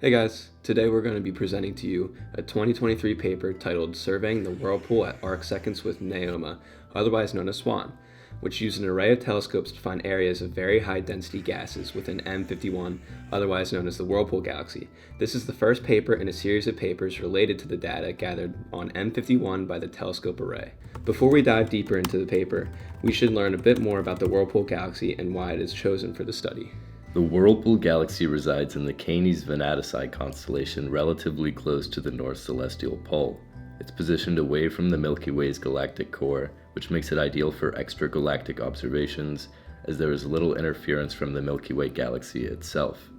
Hey guys, today we're going to be presenting to you a 2023 paper titled Surveying the Whirlpool at Arcseconds with NOEMA, otherwise known as SWAN, which used an array of telescopes to find areas of very high density gases within M51, otherwise known as the Whirlpool galaxy. This is the first paper in a series of papers related to the data gathered on M51 by the telescope array. Before we dive deeper into the paper, we should learn a bit more about the Whirlpool galaxy and why it is chosen for the study. The Whirlpool galaxy resides in the Canes Venatici constellation relatively close to the North Celestial Pole. It's positioned away from the Milky Way's galactic core, which makes it ideal for extragalactic observations, as there is little interference from the Milky Way galaxy itself.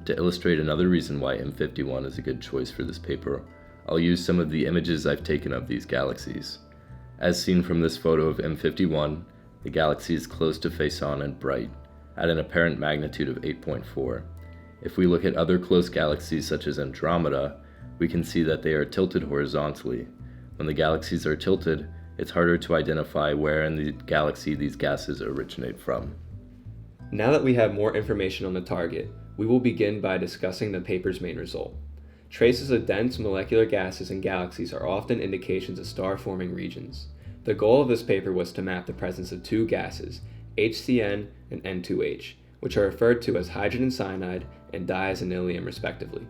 To illustrate another reason why M51 is a good choice for this paper, I'll use some of the images I've taken of these galaxies. As seen from this photo of M51, the galaxy is close to face on and bright, at an apparent magnitude of 8.4. If we look at other close galaxies such as Andromeda, we can see that they are tilted horizontally. When the galaxies are tilted, it's harder to identify where in the galaxy these gases originate from. Now that we have more information on the target, we will begin by discussing the paper's main result. Traces of dense molecular gases in galaxies are often indications of star-forming regions. The goal of this paper was to map the presence of two gases, HCN and N2H, which are referred to as hydrogen cyanide and diazonyllium respectively.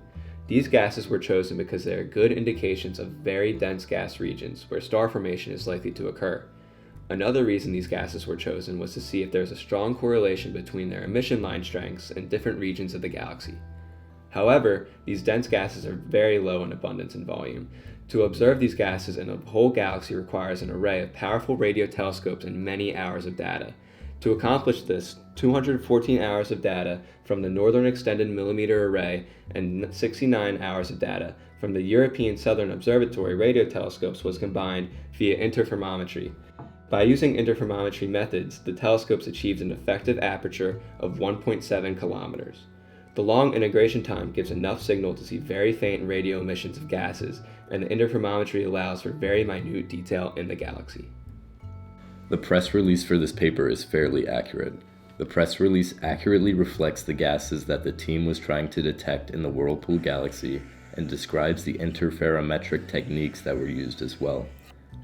These gases were chosen because they are good indications of very dense gas regions where star formation is likely to occur. Another reason these gases were chosen was to see if there is a strong correlation between their emission line strengths in different regions of the galaxy. However, these dense gases are very low in abundance and volume. To observe these gases in a whole galaxy requires an array of powerful radio telescopes and many hours of data. To accomplish this, 214 hours of data from the Northern Extended Millimeter Array and 69 hours of data from the European Southern Observatory radio telescopes was combined via interferometry. By using interferometry methods, the telescopes achieved an effective aperture of 1.7 kilometers. The long integration time gives enough signal to see very faint radio emissions of gases, and the interferometry allows for very minute detail in the galaxy. The press release for this paper is fairly accurate. The press release accurately reflects the gases that the team was trying to detect in the Whirlpool galaxy and describes the interferometric techniques that were used as well.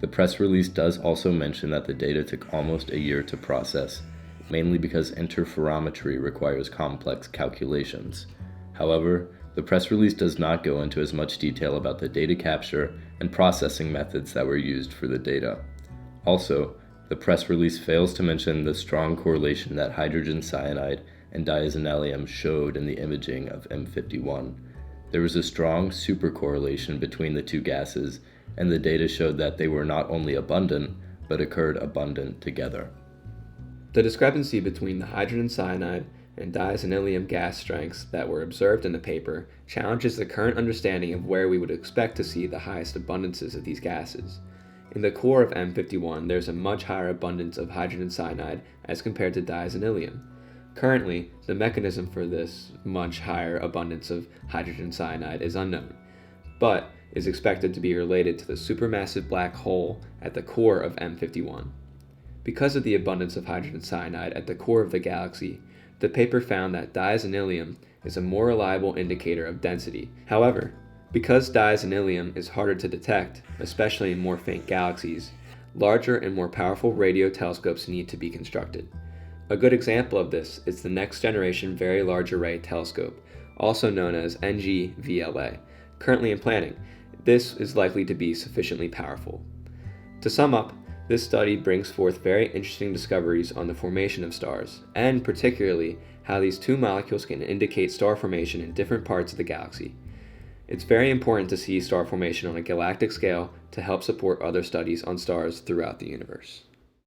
The press release does also mention that the data took almost a year to process, mainly because interferometry requires complex calculations. However, the press release does not go into as much detail about the data capture and processing methods that were used for the data. Also, the press release fails to mention the strong correlation that hydrogen cyanide and diazonyllium showed in the imaging of M51. There was a strong supercorrelation between the two gases, and the data showed that they were not only abundant, but occurred abundant together. The discrepancy between the hydrogen cyanide and diazonyllium gas strengths that were observed in the paper challenges the current understanding of where we would expect to see the highest abundances of these gases. In the core of M51, there's a much higher abundance of hydrogen cyanide as compared to diazonyllium. Currently, the mechanism for this much higher abundance of hydrogen cyanide is unknown, but is expected to be related to the supermassive black hole at the core of M51. Because of the abundance of hydrogen cyanide at the core of the galaxy, the paper found that diazonyllium is a more reliable indicator of density. However, because diazonyllium is harder to detect, especially in more faint galaxies, larger and more powerful radio telescopes need to be constructed. A good example of this is the Next Generation Very Large Array Telescope, also known as NGVLA, currently in planning. This is likely to be sufficiently powerful. To sum up, this study brings forth very interesting discoveries on the formation of stars, and particularly how these two molecules can indicate star formation in different parts of the galaxy. It's very important to see star formation on a galactic scale to help support other studies on stars throughout the universe.